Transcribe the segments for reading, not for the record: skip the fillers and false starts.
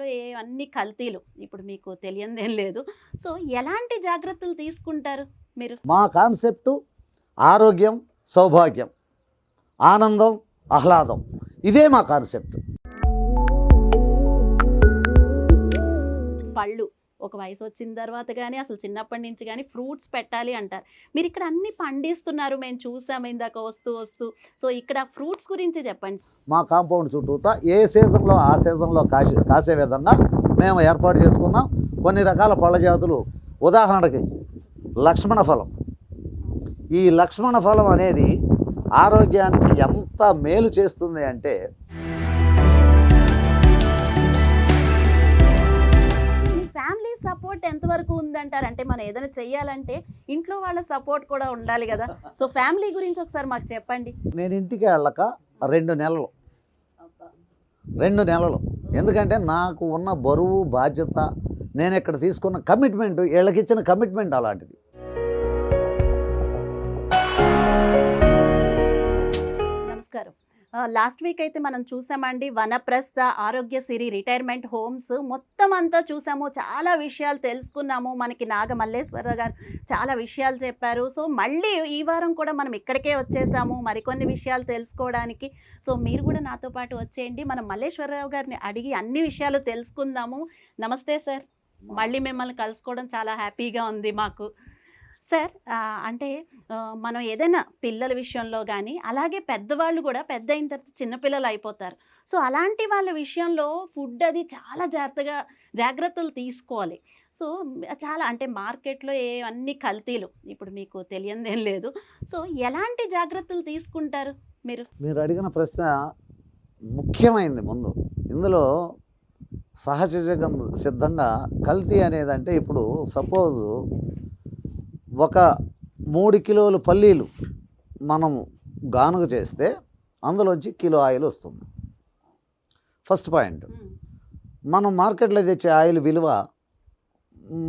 మార్కెట్‌లో అన్ని కల్తీలు. ఇప్పుడు మీకు తెలియందేం లేదు. సో, ఎలాంటి జాగ్రత్తలు తీసుకుంటారు మీరు? మా కాన్సెప్టు ఆరోగ్యం, సౌభాగ్యం, ఆనందం, ఆహ్లాదం. ఇదే మా కాన్సెప్ట్. పళ్ళు ఒక వయసొచ్చిన తర్వాత గానీ, అసలు చిన్నప్పటి నుంచి గానీ ఫ్రూట్స్ పెట్టాలి అంటారు. మీరిక్కడ అన్నీ పండిస్తున్నారు. మేము చూసాము ఇందాక వస్తూ. సో, ఇక్కడ ఫ్రూట్స్ గురించి చెప్పండి. మా కాంపౌండ్ చుట్టూతా ఏ సీజన్లో ఆ సీజన్లో కాసే విధంగా మేము ఏర్పాటు చేసుకున్నాం. కొన్ని రకాల పళ్ళ జాతులు, ఉదాహరణకి లక్ష్మణ ఫలం. ఈ లక్ష్మణ ఫలం అనేది ఆరోగ్యానికి ఎంత మేలు చేస్తుంది అంటే, మీ ఫ్యామిలీ సపోర్ట్ ఎంతవరకు ఉందంటారు? అంటే మనం ఏదైనా చెయ్యాలంటే ఇంట్లో వాళ్ళ సపోర్ట్ కూడా ఉండాలి గదా! సో, ఫ్యామిలీ గురించి ఒకసారి మాకు చెప్పండి. నేను ఇంటికి వెళ్ళక 2 నెలలు 2 నెలలు. ఎందుకంటే నాకు ఉన్న బరువు, బాధ్యత, నేను ఇక్కడ తీసుకున్న కమిట్మెంట్, వీళ్ళకిచ్చిన కమిట్మెంట్ అలాంటిది. నమస్కారం. లాస్ట్ వీక్ అయితే మనం చూసామండి వనప్రస్థ ఆరోగ్యసిరి రిటైర్మెంట్ హోమ్స్ మొత్తం అంతా చూసాము. చాలా విషయాలు తెలుసుకున్నాము. మనకి నాగమల్లేశ్వరరావు గారు చాలా విషయాలు చెప్పారు. సో, మళ్ళీ ఈ వారం కూడా మనం ఇక్కడికే వచ్చేసాము మరికొన్ని విషయాలు తెలుసుకోవడానికి. సో, మీరు కూడా నాతో పాటు వచ్చేయండి. మనం మల్లేశ్వరరావు గారిని అడిగి అన్ని విషయాలు తెలుసుకుందాము. నమస్తే సార్. మళ్ళీ మిమ్మల్ని కలుసుకోవడం చాలా హ్యాపీగా ఉంది మాకు. సార్ అంటే మనం ఏదైనా పిల్లల విషయంలో గానీ, అలాగే పెద్దవాళ్ళు గూడా పెద్దయిన తర్వాత చిన్నపిల్లలు అయిపోతారు. సో, అలాంటి వాళ్ళ విషయంలో ఫుడ్ అది చాలా జాగ్రత్తలు తీసుకోవాలి. సో, చాలా అంటే మార్కెట్‌లో అన్ని కల్తీలు. ఇప్పుడు మీకు తెలియందేం లేదు. సో, ఎలాంటి జాగ్రత్తలు తీసుకుంటారు మీరు? మీరు అడిగిన ప్రశ్న ముఖ్యమైనది ముందు. ఇందులో సిద్ధంగా కల్తీ అనేదంటే, ఇప్పుడు సపోజు ఒక 3 కిలోలు పల్లీలు మనము గానుగ చేస్తే అందులోంచి కిలో ఆయిల్ వస్తుంది. First point. మనం మార్కెట్లో తెచ్చే ఆయిల్ విలువ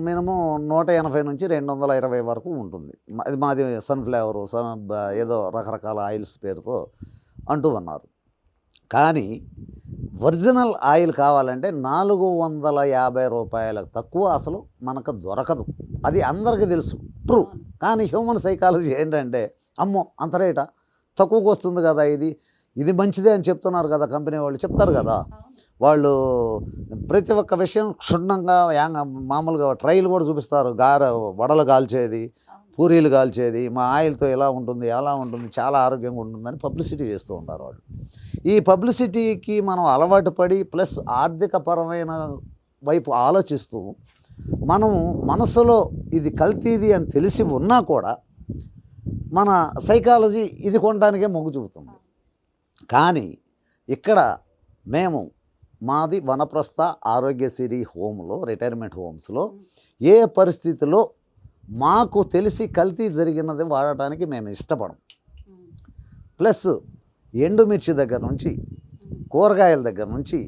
మినిమం 180 నుంచి 220 వరకు ఉంటుంది. అది మాది సన్ఫ్లవరు, ఏదో రకరకాల ఆయిల్స్ పేరుతో అంటూ ఉన్నారు. కానీ ఒరిజినల్ ఆయిల్ కావాలంటే 450 రూపాయలకు తక్కువ అసలు మనకు దొరకదు. అది అందరికీ తెలుసు, ట్రూ. కానీ హ్యూమన్ సైకాలజీ ఏంటంటే, అమ్మో అంత రేటా, తక్కువకు వస్తుంది కదా, ఇది మంచిదే అని చెప్తున్నారు కదా, కంపెనీ వాళ్ళు చెప్తారు కదా. వాళ్ళు ప్రతి ఒక్క విషయం క్షుణ్ణంగా మామూలుగా ట్రైల్ కూడా చూపిస్తారు. వడలు కాల్చేది, పూరీలు కాల్చేది, మా ఆయిల్తో ఎలా ఉంటుంది, అలా ఉంటుంది, చాలా ఆరోగ్యంగా ఉంటుందని పబ్లిసిటీ చేస్తూ ఉంటారు వాళ్ళు. ఈ పబ్లిసిటీకి మనం అలవాటు పడి, ప్లస్ ఆర్థికపరమైన వైపు ఆలోచిస్తూ, మనం మనసులో ఇది కల్తీది అని తెలిసి ఉన్నా కూడా మన సైకాలజీ ఇది కొనడానికే మొగ్గు చూపుతుంది. కానీ ఇక్కడ మాది వనప్రస్థ ఆరోగ్యసిరి హోమ్లో, రిటైర్మెంట్ హోమ్స్లో ఏ పరిస్థితిలో మాకు తెలిసి కల్తీ జరిగినది వాడటానికి మేము ఇష్టపడం. ప్లస్ ఎండుమిర్చి దగ్గర నుంచి, కూరగాయల దగ్గర నుంచి,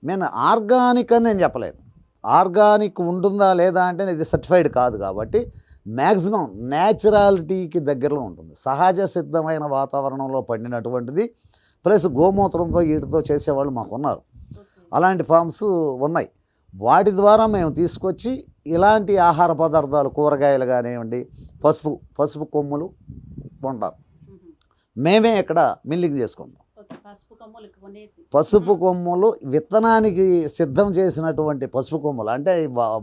నేను ఆర్గానిక్ అని నేను చెప్పలేను. ఆర్గానిక్ ఉంటుందా లేదా అంటే ఇది సర్టిఫైడ్ కాదు కాబట్టి మ్యాక్సిమం న్యాచురాలిటీకి దగ్గరలో ఉంటుంది. సహజ సిద్ధమైన వాతావరణంలో పండినటువంటిది, ప్లస్ గోమూత్రంతో వీటితో చేసేవాళ్ళు మాకున్నారు. అలాంటి ఫామ్స్ ఉన్నాయి. వాటి ద్వారా మేము తీసుకొచ్చి ఇలాంటి ఆహార పదార్థాలు, కూరగాయలు కానివ్వండి, పసుపు కొమ్ములు కొంటాం. మేమే ఇక్కడ మిల్లింగ్ చేసుకుంటాం. పసుపు కొమ్ములు విత్తనానికి సిద్ధం చేసినటువంటి పసుపు కొమ్ములు అంటే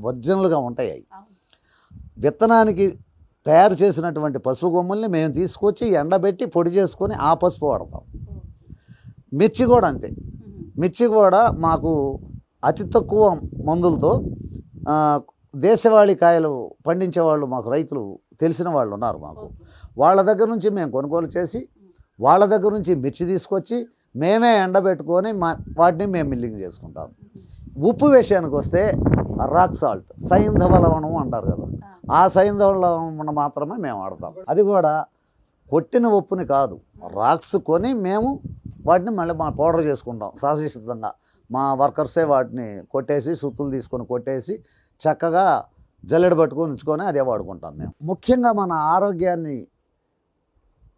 ఒరిజినల్గా ఉంటాయి. అవి విత్తనానికి తయారు చేసినటువంటి పసుపు కొమ్ముల్ని మేము తీసుకొచ్చి ఎండబెట్టి పొడి చేసుకొని ఆ పసుపు వాడతాం. మిర్చి కూడా అంతే. మిర్చి కూడా మాకు అతి తక్కువ మందులతో దేశవాళీ కాయలు పండించేవాళ్ళు మాకు రైతులు తెలిసిన వాళ్ళు ఉన్నారు మాకు. వాళ్ళ దగ్గర నుంచి మేము కొనుగోలు చేసి, వాళ్ళ దగ్గర నుంచి మిర్చి తీసుకొచ్చి మేమే ఎండబెట్టుకొని వాటిని మేము మిల్లింగ్ చేసుకుంటాం. ఉప్పు విషయానికి వస్తే రాక్ సాల్ట్, సైంధవ లవణం అంటారు కదా, ఆ సైంధవ లవణం మాత్రమే మేము వాడతాం. అది కూడా కొట్టిన ఉప్పుని కాదు, రాక్స్ కొని మేము వాటిని మళ్ళీ పౌడర్ చేసుకుంటాం సహజసిద్ధంగా. మా వర్కర్సే వాటిని కొట్టేసి, సుత్తులు తీసుకొని కొట్టేసి చక్కగా జల్లెడ పట్టుకొని ఉంచుకొని అదే వాడుకుంటాం మేము. ముఖ్యంగా మన ఆరోగ్యాన్ని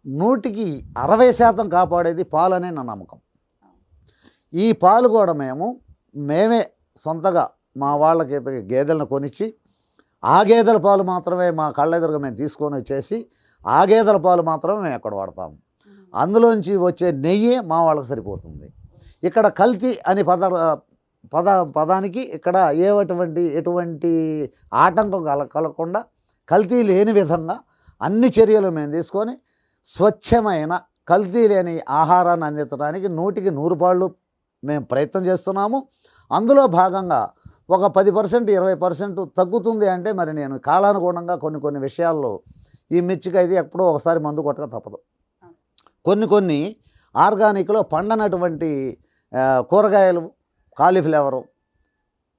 160% కాపాడేది పాలు అనే నా నమ్మకం. ఈ పాలు కూడా మేమే సొంతగా మా వాళ్ళకి గేదెలను కొనిచ్చి ఆ గేదెల పాలు మాత్రమే మా కళ్ళెదురుగా మేము తీసుకొని వచ్చేసి ఆ గేదెల పాలు మాత్రమే మేము ఎక్కడ వాడతాము. అందులోంచి వచ్చే నెయ్యి మా వాళ్ళకి సరిపోతుంది. ఇక్కడ కల్తీ అని పదానికి ఇక్కడ ఎటువంటి ఆటంకం కలగకుండా కల్తీ లేని విధంగా అన్ని చర్యలు మేము తీసుకొని స్వచ్ఛమైన కల్తీ లేని ఆహారాన్ని అందించడానికి 100కి 100 పాళ్ళు మేము ప్రయత్నం చేస్తున్నాము. అందులో భాగంగా ఒక 10% 20% తగ్గుతుంది అంటే మరి నేను కాలానుగుణంగా కొన్ని విషయాల్లో ఈ మిర్చికి అయితే ఎప్పుడో ఒకసారి మందు కొట్టక తప్పదు. కొన్ని ఆర్గానిక్లో పండనటువంటి కూరగాయలు కాలీఫ్లవరు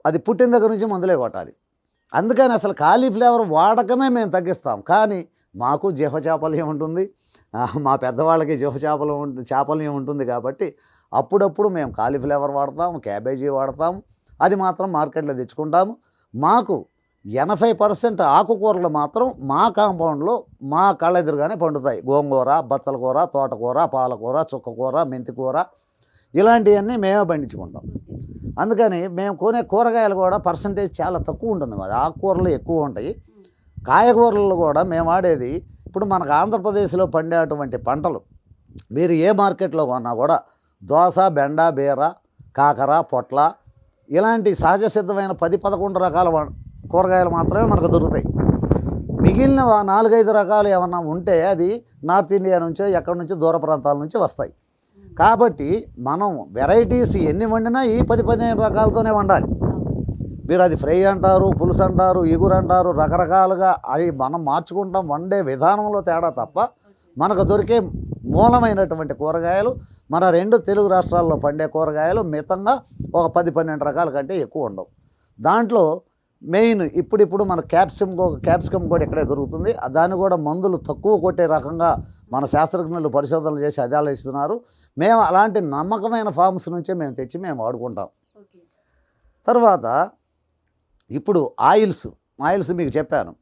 అది పుట్టిన దగ్గర నుంచి మందులే కొట్టాలి. అందుకని అసలు కాలీఫ్లవర్ వాడకమే మేము తగ్గిస్తాం. కానీ మాకు జీవచాపల్యం ఉంటుంది, మా పెద్దవాళ్ళకి చాపల్యం ఉంటుంది కాబట్టి అప్పుడప్పుడు మేము కాలీఫ్లవర్ వాడతాం, క్యాబేజీ వాడతాం. అది మాత్రం మార్కెట్లో తెచ్చుకుంటాము. మాకు 80% ఆకుకూరలు మాత్రం మా కాంపౌండ్లో మా కళ్ళెదురుగానే పండుతాయి. గోంగూర, బచ్చల కూర, తోటకూర, పాలకూర, చుక్కకూర, మెంతికూర ఇలాంటివన్నీ మేమే పండించుకుంటాం. అందుకని మేము కొనే కూరగాయలు కూడా పర్సంటేజ్ చాలా తక్కువ ఉంటుంది. మాది ఆకుకూరలు ఎక్కువ ఉంటాయి. కాయగూరలు కూడా మేము వాడేది ఇప్పుడు మనకు ఆంధ్రప్రదేశ్లో పండేటువంటి పంటలు మీరు ఏ మార్కెట్లో కొన్నా కూడా దోస, బెండ, బీర, కాకర, పొట్ల ఇలాంటి సహజ సిద్ధమైన 10-11 రకాల కూరగాయలు మాత్రమే మనకు దొరుకుతాయి. మిగిలిన 4-5 రకాలు ఏమన్నా ఉంటే అది నార్త్ ఇండియా నుంచో ఎక్కడి నుంచో దూర ప్రాంతాల నుంచి వస్తాయి. కాబట్టి మనం వెరైటీస్ ఎన్ని వండినా ఈ 10-15 రకాలతోనే వండాలి. మీరు అది ఫ్రై అంటారు, పులుసు అంటారు, ఇగురు అంటారు, రకరకాలుగా అవి మనం మార్చుకుంటాం. వండే విధానంలో తేడా తప్ప మనకు దొరికే మూలమైనటువంటి కూరగాయలు మన 2 తెలుగు రాష్ట్రాల్లో పండే కూరగాయలు మితంగా ఒక 10-12 రకాల కంటే ఎక్కువ ఉండవు. దాంట్లో మెయిన్ ఇప్పుడు మన క్యాప్సికమ్ కూడా ఇక్కడే దొరుకుతుంది. దాన్ని కూడా మందులు తక్కువ కొట్టే రకంగా మన శాస్త్రజ్ఞులు పరిశోధనలు చేసి అదాలు ఇస్తున్నారు. మేము అలాంటి నమ్మకమైన ఫార్మ్స్ నుంచే మేము తెచ్చి మేము వాడుకుంటాం. తర్వాత ఇప్పుడు ఆయిల్స్ మీకు చెప్పాను.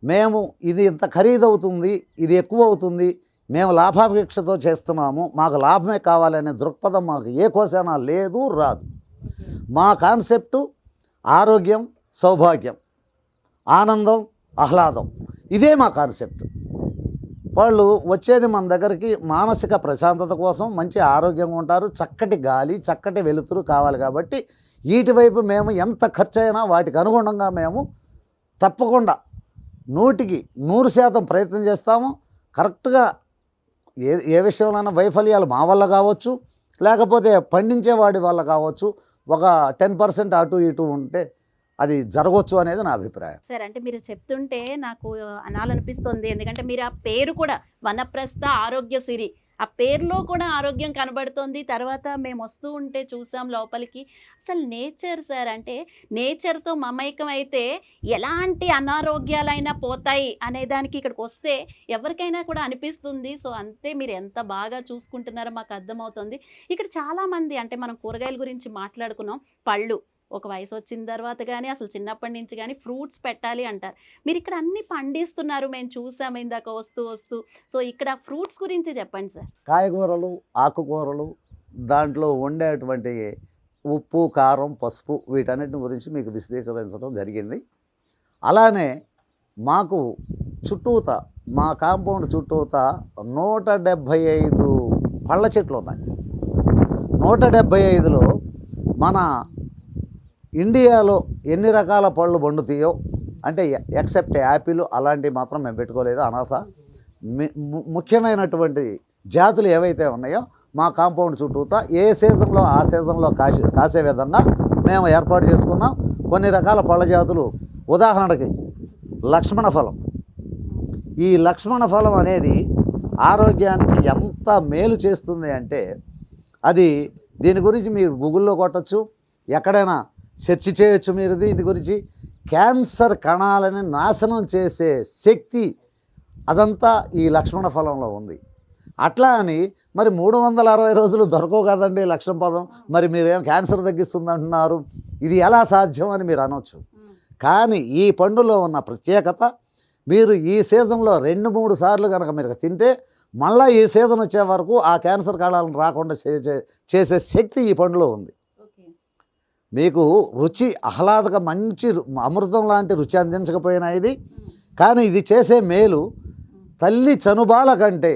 మేము ఇది ఇంత ఖరీదవుతుంది, ఇది ఎక్కువ అవుతుంది, మేము లాభాపేక్షతో చేస్తున్నాము, మాకు లాభమే కావాలనే దృక్పథం మాకు ఏ కోసైనా లేదు, రాదు. మా కాన్సెప్టు ఆరోగ్యం, సౌభాగ్యం, ఆనందం, ఆహ్లాదం, ఇదే మా కాన్సెప్ట్. వాళ్ళు వచ్చేది మన దగ్గరికి మానసిక ప్రశాంతత కోసం, మంచి ఆరోగ్యంగా ఉంటారు, చక్కటి గాలి, చక్కటి వెలుతురు కావాలి. కాబట్టి వీటి వైపు మేము ఎంత ఖర్చు అయినా వాటికి అనుగుణంగా మేము తప్పకుండా 100కి 100% ప్రయత్నం చేస్తాము. కరెక్ట్గా ఏ విషయంలోనైనా వైఫల్యాలు మా వల్ల కావచ్చు, లేకపోతే పండించేవాడి వల్ల కావచ్చు, ఒక 10% అటు ఇటు ఉంటే అది జరగవచ్చు అనేది నా అభిప్రాయం. సార్ అంటే మీరు చెప్తుంటే నాకు అనాలనిపిస్తుంది. ఎందుకంటే మీరు ఆ పేరు కూడా వనప్రస్థ ఆరోగ్యసిరి, ఆ పేరులో కూడా ఆరోగ్యం కనబడుతుంది. తర్వాత మేము వస్తూ ఉంటే చూసాం లోపలికి, అసలు నేచర్ సార్ అంటే నేచర్తో మమైకం అయితే ఎలాంటి అనారోగ్యాలైనా పోతాయి అనే దానికి ఇక్కడికి వస్తే ఎవరికైనా కూడా అనిపిస్తుంది. సో అంతే మీరు ఎంత బాగా చూసుకుంటున్నారో మాకు అర్థమవుతుంది. ఇక్కడ చాలామంది అంటే మనం కూరగాయల గురించి మాట్లాడుకున్నాం, పళ్ళు ఒక వయసు వచ్చిన తర్వాత కానీ అసలు చిన్నప్పటి నుంచి కానీ ఫ్రూట్స్ పెట్టాలి అంటారు. మీరు ఇక్కడ అన్ని పండిస్తున్నారు, మేము చూసాము ఇందాక వస్తూ. సో ఇక్కడ ఫ్రూట్స్ గురించి చెప్పండి సార్. కాయగూరలు, ఆకుకూరలు, దాంట్లో వండేటువంటి ఉప్పు, కారం, పసుపు వీటన్నిటి గురించి మీకు విశదీకరించడం జరిగింది. అలానే మాకు చుట్టూత మా కాంపౌండ్ చుట్టూత 175 పళ్ళ చెట్లు ఉన్నాయి. 175లో మన ఇండియాలో ఎన్ని రకాల పళ్ళు పండుతాయో అంటే ఎక్సెప్ట్ యాపిల్ అలాంటివి మాత్రం మేము పెట్టుకోలేదు. అనాస ముఖ్యమైనటువంటి జాతులు ఏవైతే ఉన్నాయో మా కాంపౌండ్ చుట్టూతా ఏ సీజన్లో ఆ సీజన్లో కాసే విధంగా మేము ఏర్పాటు చేసుకున్నాం. కొన్ని రకాల పళ్ళ జాతులు, ఉదాహరణకి లక్ష్మణ ఫలం. ఈ లక్ష్మణ ఫలం అనేది ఆరోగ్యానికి ఎంత మేలు చేస్తుంది అంటే అది దీని గురించి మీరు గూగుల్లో కొట్టచ్చు, ఎక్కడైనా సెర్చ్ చేయొచ్చు. మీరు దీని గురించి క్యాన్సర్ కణాలని నాశనం చేసే శక్తి అదంతా ఈ లక్ష్మణ ఫలంలో ఉంది. అట్లా అని మరి 360 రోజులు దొరకవు కదండి లక్ష్మణ ఫలం, మరి మీరేం క్యాన్సర్ తగ్గిస్తుంది అంటున్నారు, ఇది ఎలా సాధ్యం అని మీరు అనొచ్చు. కానీ ఈ పండులో ఉన్న ప్రత్యేకత, మీరు ఈ సీజన్లో 2-3 సార్లు కనుక మీరు తింటే మళ్ళీ ఈ సీజన్ వచ్చే వరకు ఆ క్యాన్సర్ కణాలను రాకుండా చేసే శక్తి ఈ పండులో ఉంది. మీకు రుచి ఆహ్లాదక మంచి అమృతం లాంటి రుచి అందించకపోయినా ఇది, కానీ ఇది చేసే మేలు తల్లి చనుబాల కంటే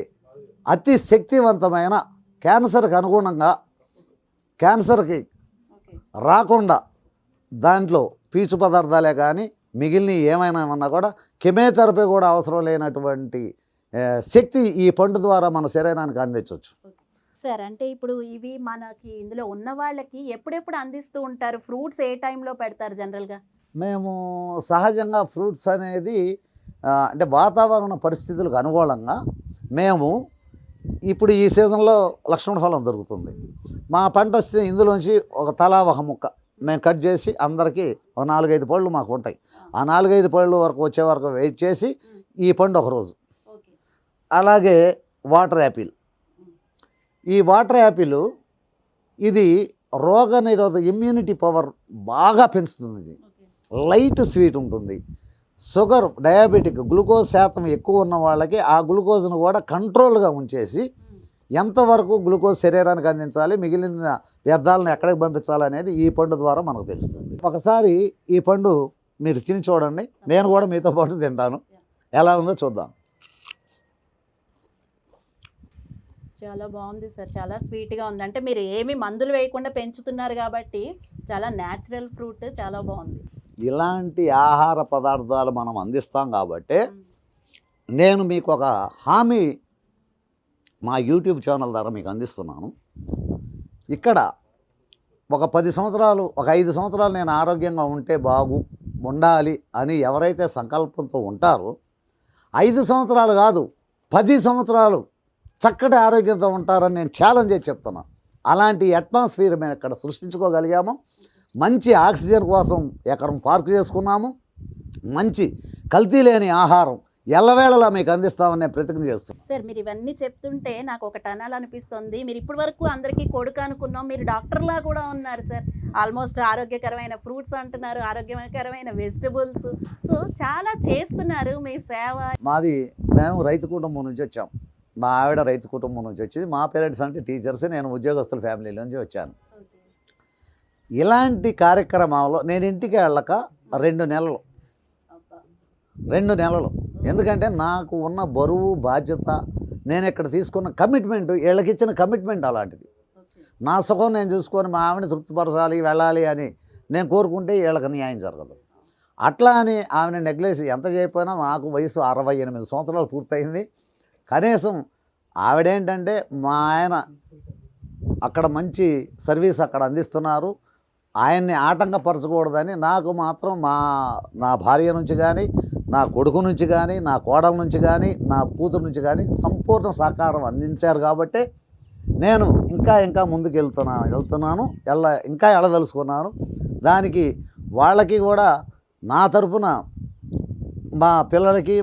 అతి శక్తివంతమైన క్యాన్సర్కి అనుగుణంగా క్యాన్సర్కి రాకుండా దాంట్లో పీచు పదార్థాలే కానీ మిగిలిన ఏమైనా ఉన్నా కూడా కెమోథెరపీ కూడా అవసరం లేనటువంటి శక్తి ఈ పండు ద్వారా మన శరీరానికి అందించవచ్చు. సార్ అంటే ఇప్పుడు ఇవి మనకి ఇందులో ఉన్న వాళ్ళకి ఎప్పుడెప్పుడు అందిస్తూ ఉంటారు? ఫ్రూట్స్ ఏ టైంలో పెడతారు జనరల్గా? మేము సహజంగా ఫ్రూట్స్ అనేది అంటే వాతావరణ పరిస్థితులకు అనుకూలంగా మేము ఇప్పుడు ఈ సీజన్లో లక్ష్మణ ఫలం దొరుకుతుంది. మా పంట వస్తే ఇందులోంచి ఒక తలా ఒక ముక్క మేము కట్ చేసి అందరికీ ఒక 4-5 పళ్ళు మాకు ఉంటాయి. ఆ 4-5 పళ్ళు వరకు వచ్చే వరకు వెయిట్ చేసి ఈ పండు ఒకరోజు. అలాగే వాటర్ యాపిల్, ఈ వాటర్ యాపిల్ ఇది రోగ నిరోధక ఇమ్యూనిటీ పవర్ బాగా పెంచుతుంది. ఇది లైట్ స్వీట్ ఉంటుంది. షుగర్ డయాబెటిక్ గ్లూకోజ్ శాతం ఎక్కువ ఉన్న వాళ్ళకి ఆ గ్లూకోజ్ను కూడా కంట్రోల్గా ఉంచేసి ఎంతవరకు గ్లూకోజ్ శరీరానికి అందించాలి, మిగిలిన వ్యర్థాలను ఎక్కడికి పంపించాలి అనేది ఈ పండు ద్వారా మనకు తెలుస్తుంది. ఒకసారి ఈ పండు మీరు తిని చూడండి, నేను కూడా మీతో పాటు తింటాను, ఎలా ఉందో చూద్దాం. చాలా బాగుంది సార్, చాలా స్వీట్గా ఉంది. అంటే మీరు ఏమి మందులు వేయకుండా పెంచుతున్నారు కాబట్టి చాలా న్యాచురల్ ఫ్రూట్, చాలా బాగుంది. ఇలాంటి ఆహార పదార్థాలు మనం అందిస్తాం కాబట్టి నేను మీకు ఒక హామీ మా యూట్యూబ్ ఛానల్ ద్వారా మీకు అందిస్తున్నాను. ఇక్కడ ఒక 10 సంవత్సరాలు, ఒక 5 సంవత్సరాలు నేను ఆరోగ్యంగా ఉంటే ఉండాలి అని ఎవరైతే సంకల్పంతో ఉంటారో 5 సంవత్సరాలు కాదు 10 సంవత్సరాలు చక్కటి ఆరోగ్యంతో ఉంటారని నేను ఛాలెంజ్ చేసి చెప్తున్నాను. అలాంటి అట్మాస్ఫియర్ మేము ఇక్కడ సృష్టించుకోగలిగాము. మంచి ఆక్సిజన్ కోసం ఎకరం పార్క్ చేసుకున్నాము. మంచి కల్తీ లేని ఆహారం ఎల్లవేళలా మీకు అందిస్తామని ప్రతిజ్ఞ చేస్తున్నాం. సార్ మీరు ఇవన్నీ చెప్తుంటే నాకు ఒకటి అనాలనిపిస్తుంది. మీరు ఇప్పటి వరకు అందరికీ కొడుకు అనుకున్నాం, మీరు డాక్టర్లా కూడా ఉన్నారు సార్. ఆల్మోస్ట్ ఆరోగ్యకరమైన ఫ్రూట్స్ అంటున్నారు, ఆరోగ్యకరమైన వెజిటబుల్స్, సో చాలా చేస్తున్నారు మీ సేవ. మేము రైతు కుటుంబం నుంచి వచ్చాం. మా ఆవిడ రైతు కుటుంబం నుంచి వచ్చింది. మా పేరెంట్స్ అంటే టీచర్స్, నేను ఉద్యోగస్తుల ఫ్యామిలీ నుంచి వచ్చాను. ఇలాంటి కార్యక్రమంలో నేను ఇంటికి వెళ్ళక 2 నెలలు, ఎందుకంటే నాకు ఉన్న బరువు బాధ్యత, నేను ఇక్కడ తీసుకున్న కమిట్మెంట్, వీళ్ళకి ఇచ్చిన కమిట్మెంట్ అలాంటిది. నా సుఖం నేను చూసుకొని మా ఆవిడని తృప్తిపరచాలి, వెళ్ళాలి అని నేను కోరుకుంటే వీళ్ళకి న్యాయం జరగదు. అట్లా అని ఆమెను నెగ్లెక్ట్ ఎంత చేయకపోయినా నాకు వయసు 68 సంవత్సరాలు పూర్తయింది. కనీసం ఆవిడేంటంటే మా ఆయన అక్కడ మంచి సర్వీస్ అక్కడ అందిస్తున్నారు, ఆయన్ని ఆటంకపరచకూడదని నాకు మాత్రం నా భార్య నుంచి కానీ, నా కొడుకు నుంచి కానీ, నా కోడల నుంచి కానీ, నా కూతురు నుంచి కానీ సంపూర్ణ సహకారం అందించారు. కాబట్టి నేను ఇంకా ముందుకు వెళ్తున్నాను, ఇంకా వెళ్ళదలుచుకున్నాను. దానికి వాళ్ళకి కూడా నా తరఫున మా పిల్లలకి,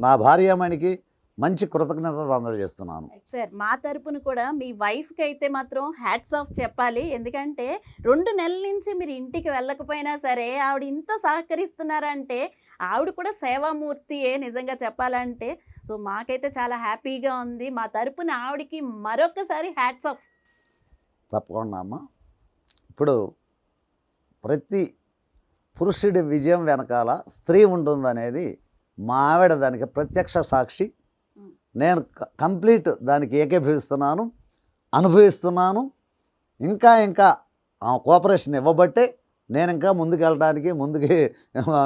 నా భార్యమణికి మంచి కృతజ్ఞతలు అందజేస్తున్నాను. సార్ మా తరపున కూడా మీ వైఫ్కి అయితే మాత్రం హ్యాట్స్ ఆఫ్ చెప్పాలి. ఎందుకంటే 2 నెలల నుంచి మీరు ఇంటికి వెళ్ళకపోయినా సరే ఆవిడ ఇంత సహకరిస్తున్నారంటే ఆవిడ కూడా సేవామూర్తియే నిజంగా చెప్పాలంటే. సో మాకైతే చాలా హ్యాపీగా ఉంది. మా తరపున ఆవిడకి మరొకసారి హ్యాట్స్ ఆఫ్. తప్పకుండా అమ్మ. ఇప్పుడు ప్రతి పురుషుడి విజయం వెనకాల స్త్రీ ఉంటుందనేది మా ఆవిడ దానికి ప్రత్యక్ష సాక్షి. నేను కంప్లీట్ దానికి ఏకీభవిస్తున్నాను, అనుభవిస్తున్నాను. ఇంకా కోఆపరేషన్ ఇవ్వబట్టే నేను ఇంకా ముందుకు వెళ్ళడానికి,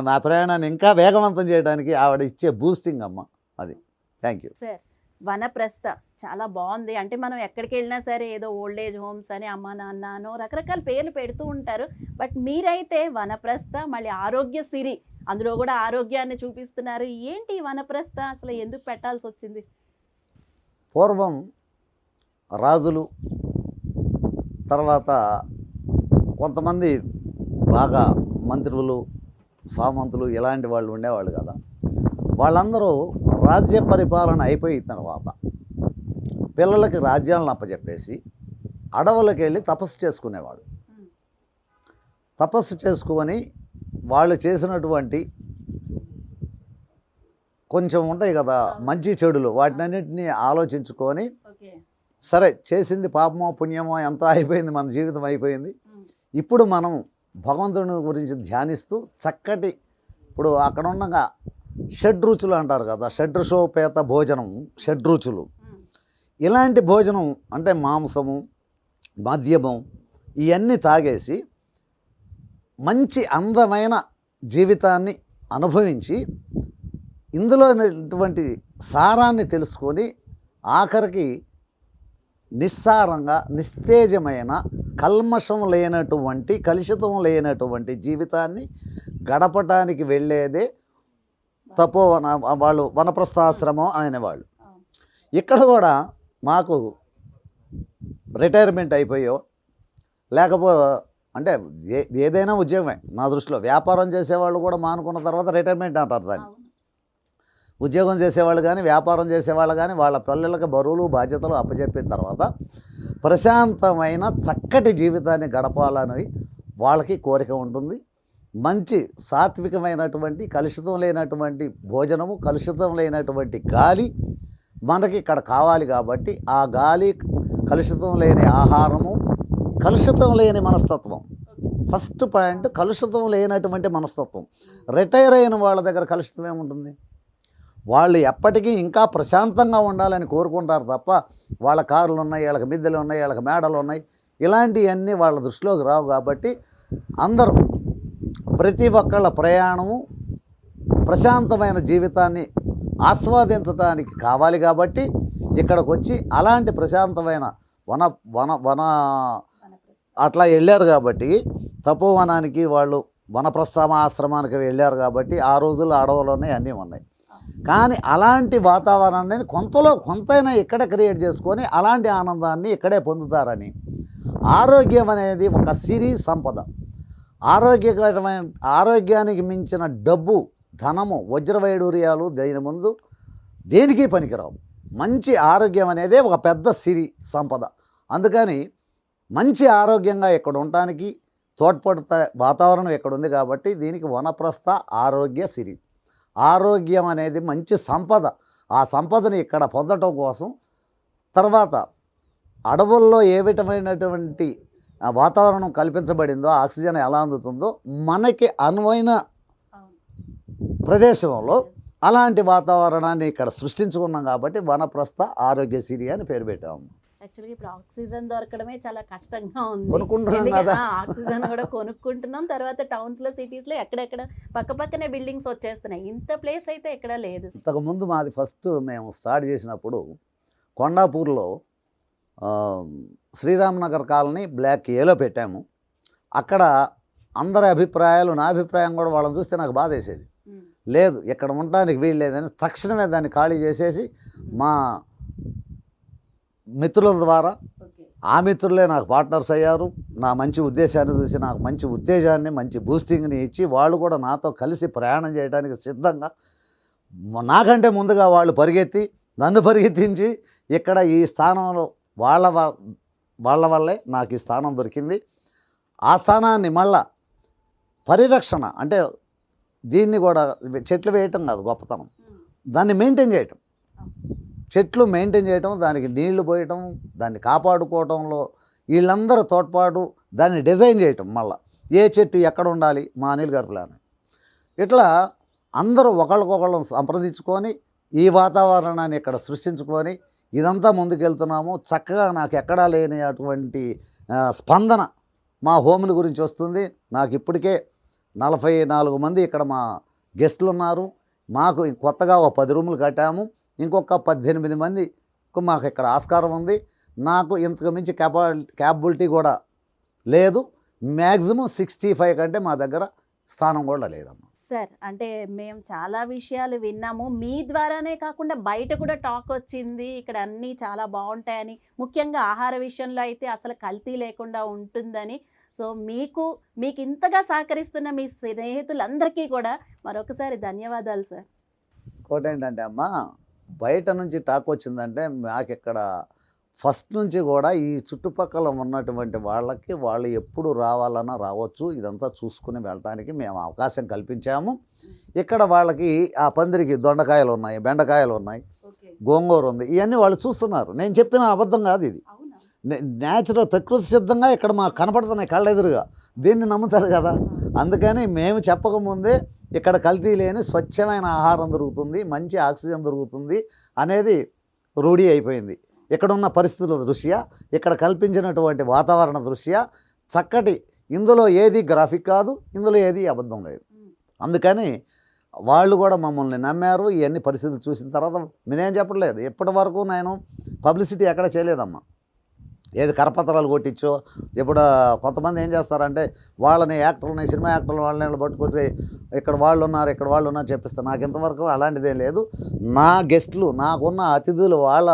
నా ప్రయాణాన్ని ఇంకా వేగవంతం చేయడానికి ఆవిడ ఇచ్చే బూస్టింగ్ అమ్మ అది. Thank you sir. వనప్రస్థ చాలా బాగుంది. అంటే మనం ఎక్కడికి వెళ్ళినా సరే ఏదో ఓల్డ్ ఏజ్ హోమ్స్ అని, అమ్మ నాన్న అనో రకరకాల పేర్లు పెడుతూ ఉంటారు. బట్ మీరైతే వనప్రస్థ, మళ్ళీ ఆరోగ్య సిరి, అందులో కూడా ఆరోగ్యాన్ని చూపిస్తున్నారు. ఏంటి వనప్రస్థ అసలు ఎందుకు పెట్టాల్సి వచ్చింది? పూర్వం రాజులు, తర్వాత కొంతమంది బాగా మంత్రులు, సామంతులు ఇలాంటి వాళ్ళు ఉండేవాళ్ళు కదా. వాళ్ళందరూ రాజ్య పరిపాలన అయిపోయిన తర్వాత పిల్లలకి రాజ్యాలను అప్పచెప్పేసి అడవులకు వెళ్ళి తపస్సు చేసుకునేవాడు. తపస్సు చేసుకొని వాళ్ళు చేసినటువంటి కొంచెం ఉంటాయి కదా మంచి చెడులు, వాటినన్నింటినీ ఆలోచించుకొని సరే చేసింది పాపమో పుణ్యమో ఎంతో అయిపోయింది, మన జీవితం అయిపోయింది, ఇప్పుడు మనం భగవంతుని గురించి ధ్యానిస్తూ చక్కటి ఇప్పుడు అక్కడ ఉండగా షడ్రుచులు అంటారు కదా, షడ్రుషోపేత భోజనం, షడ్రుచులు. ఇలాంటి భోజనం అంటే మాంసము, మద్యమం ఇవన్నీ తాగేసి మంచి అందమైన జీవితాన్ని అనుభవించి ఇందులో ఉన్నటువంటి సారాన్ని తెలుసుకొని ఆఖరికి నిస్సారంగా నిస్తేజమైన కల్మషం లేనటువంటి కలుషితం లేనటువంటి జీవితాన్ని గడపటానికి వెళ్ళేదే తపోవన, వాళ్ళు వనప్రస్థాశ్రమం అనేవాళ్ళు. ఇక్కడ కూడా మాకు రిటైర్మెంట్ అయిపోయో అంటే ఏదైనా ఉద్యోగమే నా దృష్టిలో. వ్యాపారం చేసేవాళ్ళు కూడా మానుకున్న తర్వాత రిటైర్మెంట్ అంటారు దాన్ని. ఉద్యోగం చేసేవాళ్ళు కానీ వ్యాపారం చేసేవాళ్ళు కానీ వాళ్ళ పిల్లలకి బరువులు బాధ్యతలు అప్పచెప్పిన తర్వాత ప్రశాంతమైన చక్కటి జీవితాన్ని గడపాలని వాళ్ళకి కోరిక ఉంటుంది. మంచి సాత్వికమైనటువంటి కలుషితం లేనటువంటి భోజనము, కలుషితం లేనటువంటి గాలి మనకి ఇక్కడ కావాలి. కాబట్టి ఆ గాలి, కలుషితం లేని ఆహారము, కలుషితం లేని మనస్తత్వం. ఫస్ట్ పాయింట్ కలుషితం లేనటువంటి మనస్తత్వం. రిటైర్ అయిన వాళ్ళ దగ్గర కలుషితం ఏముంటుంది? వాళ్ళు ఎప్పటికీ ఇంకా ప్రశాంతంగా ఉండాలని కోరుకుంటారు తప్ప వాళ్ళ కార్లు ఉన్నాయి, వీళ్ళకి మిద్దెలు ఉన్నాయి, వీళ్ళకి మేడలు ఉన్నాయి, ఇలాంటివన్నీ వాళ్ళ దృష్టిలోకి రావు. కాబట్టి అందరూ ప్రతి ఒక్కళ్ళ ప్రయాణము ప్రశాంతమైన జీవితాన్ని ఆస్వాదించడానికి కావాలి. కాబట్టి ఇక్కడికి వచ్చి అలాంటి ప్రశాంతమైన వన వన వన అట్లా వెళ్ళారు. కాబట్టి తపోవనానికి వాళ్ళు వనప్రస్థాశ్రమానికి వెళ్ళారు. కాబట్టి ఆ రోజుల్లో అడవులోనే అన్నీ ఉన్నాయి. కానీ అలాంటి వాతావరణాన్ని కొంతైనా ఇక్కడే క్రియేట్ చేసుకొని అలాంటి ఆనందాన్ని ఇక్కడే పొందుతారని. ఆరోగ్యం అనేది ఒక సిరి సంపద. ఆరోగ్యకరమైన ఆరోగ్యానికి మించిన డబ్బు, ధనము, వజ్రవైడూర్యాలు దీని ముందు దేనికి పనికిరావు. మంచి ఆరోగ్యం అనేది ఒక పెద్ద సిరి సంపద. అందుకని మంచి ఆరోగ్యంగా ఇక్కడ ఉండటానికి తోడ్పడుతా వాతావరణం ఇక్కడ ఉంది. కాబట్టి దీనికి వనప్రస్థ ఆరోగ్య సిరి. ఆరోగ్యం అనేది మంచి సంపద. ఆ సంపదని ఇక్కడ పొందటం కోసం తర్వాత అడవుల్లో ఏ విధమైనటువంటి వాతావరణం కల్పించబడిందో, ఆక్సిజన్ ఎలా అందుతుందో మనకి అనువైన ప్రదేశంలో అలాంటి వాతావరణాన్ని ఇక్కడ సృష్టించుకున్నాం. కాబట్టి వనప్రస్థ ఆరోగ్య సిరి అని పేరు పెట్టాము. యాక్చువల్గా ఇప్పుడు ఆక్సిజన్ దొరకడమే చాలా కష్టంగా ఉంది. కొనుక్కుంటున్నాం కదా, ఆక్సిజన్ కూడా కొనుక్కుంటున్నాం. తర్వాత టౌన్స్లో, సిటీస్లో ఎక్కడెక్కడ పక్కనే బిల్డింగ్స్ వచ్చేస్తున్నాయి. ఇంత ప్లేస్ అయితే ఎక్కడ లేదు. ఇంతకుముందు మాది ఫస్ట్ మేము స్టార్ట్ చేసినప్పుడు కొండాపూర్లో శ్రీరామనగర్ కాలనీ బ్లాక్ ఏలో పెట్టాము. అక్కడ అందరి అభిప్రాయాలు, నా అభిప్రాయం కూడా వాళ్ళని చూస్తే నాకు బాధ వేసేది. లేదు ఇక్కడ ఉండడానికి వీలు లేదని తక్షణమే దాన్ని ఖాళీ చేసేసి మా మిత్రుల ద్వారా, ఆ మిత్రులే నాకు పార్ట్నర్స్ అయ్యారు. నా మంచి ఉద్దేశాన్ని చూసి నాకు మంచి ఉత్తేజాన్ని, మంచి బూస్టింగ్ని ఇచ్చి వాళ్ళు కూడా నాతో కలిసి ప్రయాణం చేయడానికి సిద్ధంగా, నాకంటే ముందుగా వాళ్ళు పరిగెత్తి నన్ను పరిగెత్తించి ఇక్కడ ఈ స్థానంలో వాళ్ళ వల్లే నాకు ఈ స్థానం దొరికింది. ఆ స్థానాన్ని మళ్ళా పరిరక్షణ అంటే దీన్ని కూడా చెట్లు వేయటం కాదు గొప్పతనం, దాన్ని మెయింటైన్ చేయటం. చెట్లు మెయింటైన్ చేయటం, దానికి నీళ్లు పోయటం, దాన్ని కాపాడుకోవటంలో వీళ్ళందరూ తోడ్పాటు, దాన్ని డిజైన్ చేయటం. మళ్ళీ ఏ చెట్టు ఎక్కడ ఉండాలి, మా అనిల్ గారి ప్లాన్. ఇట్లా అందరూ ఒకళ్ళకొకళ్ళం సంప్రదించుకొని ఈ వాతావరణాన్ని ఇక్కడ సృష్టించుకొని ఇదంతా ముందుకెళ్తున్నాము. చక్కగా నాకు ఎక్కడా లేని అటువంటి స్పందన మా హోముల గురించి వస్తుంది. నాకు ఇప్పటికే 44 మంది ఇక్కడ మా గెస్టులు ఉన్నారు. మాకు కొత్తగా ఒక 10 రూములు కట్టాము. ఇంకొక 18 మంది మాకు ఇక్కడ ఆస్కారం ఉంది. నాకు ఇంతకు మించి క్యాపబిలిటీ కూడా లేదు. మ్యాక్సిమం 65 కంటే మా దగ్గర స్థానం కూడా లేదమ్మా. సార్ అంటే మేము చాలా విషయాలు విన్నాము. మీ ద్వారానే కాకుండా బయట కూడా టాక్ వచ్చింది ఇక్కడ అన్నీ చాలా బాగుంటాయని, ముఖ్యంగా ఆహార విషయంలో అయితే అసలు కల్తీ లేకుండా ఉంటుందని. సో మీకు ఇంతగా సహకరిస్తున్న మీ స్నేహితులందరికీ కూడా మరొకసారి ధన్యవాదాలు సార్. ఇంకోటి ఏంటంటే అమ్మా, బయట నుంచి టాక్ వచ్చిందంటే మాకు ఇక్కడ ఫస్ట్ నుంచి కూడా ఈ చుట్టుపక్కల ఉన్నటువంటి వాళ్ళకి వాళ్ళు ఎప్పుడు రావాలన్నా రావచ్చు. ఇదంతా చూసుకుని వెళ్ళడానికి మేము అవకాశం కల్పించాము. ఇక్కడ వాళ్ళకి ఆ పందిరికి దొండకాయలు ఉన్నాయి, బెండకాయలు ఉన్నాయి, గోంగూర ఉంది, ఇవన్నీ వాళ్ళు చూస్తున్నారు. నేను చెప్పిన అబద్ధం కాదు ఇది. న్యాచురల్ ప్రకృతి సిద్ధంగా ఇక్కడ మాకు కనపడుతున్నాయి కళ్ళెదురుగా. దీన్ని నమ్ముతారు కదా. అందుకని మేము చెప్పకముందే ఇక్కడ కల్తీ లేని స్వచ్ఛమైన ఆహారం దొరుకుతుంది, మంచి ఆక్సిజన్ దొరుకుతుంది అనేది రూఢి అయిపోయింది. ఇక్కడున్న పరిస్థితుల దృష్ట్యా, ఇక్కడ కల్పించినటువంటి వాతావరణ దృష్ట్యా చక్కటి, ఇందులో ఏది గ్రాఫిక్ కాదు, ఇందులో ఏది అబద్ధం లేదు. అందుకని వాళ్ళు కూడా మమ్మల్ని నమ్మారు. ఇవన్నీ పరిస్థితులు చూసిన తర్వాత నేనేం చెప్పట్లేదు. ఇప్పటి వరకు నేను పబ్లిసిటీ ఎక్కడ చేయలేదమ్మా. ఏది కరపత్రాలు కొట్టించో ఇప్పుడు కొంతమంది ఏం చేస్తారంటే వాళ్ళని యాక్టర్లని, సినిమా యాక్టర్లు వాళ్ళని పట్టుకొచ్చి ఇక్కడ వాళ్ళు ఉన్నారు, ఇక్కడ వాళ్ళు ఉన్నారు చెప్పిస్తారు. నాకు ఇంతవరకు అలాంటిదేం లేదు. నా గెస్ట్లు, నాకున్న అతిథులు వాళ్ళ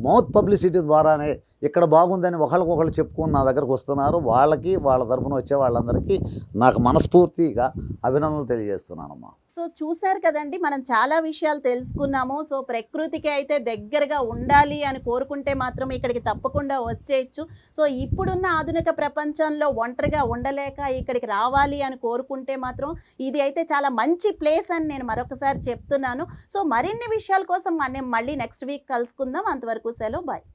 మౌత్ పబ్లిసిటీ ద్వారానే ఇక్కడ బాగుందని ఒకళ్ళకొకళ్ళు చెప్పుకొని నా దగ్గరకు వస్తున్నారు. వాళ్ళకి, వాళ్ళ తరపున వచ్చే వాళ్ళందరికీ నాకు మనస్ఫూర్తిగా అభినందనలు తెలియజేస్తున్నానమ్మా. సో చూశారు కదండి, మనం చాలా విషయాలు తెలుసుకున్నాము. సో ప్రకృతికి అయితే దగ్గరగా ఉండాలి అని కోరుకుంటే మాత్రం ఇక్కడికి తప్పకుండా వచ్చేయచ్చు. సో ఇప్పుడున్న ఆధునిక ప్రపంచంలో ఒంటరిగా ఉండలేక ఇక్కడికి రావాలి అని కోరుకుంటే మాత్రం ఇది అయితే చాలా మంచి ప్లేస్ అని నేను మరొకసారి చెప్తున్నాను. సో మరిన్ని విషయాల కోసం మనం మళ్ళీ నెక్స్ట్ వీక్ కలుసుకుందాం. అంతవరకు సెలవు, బాయ్.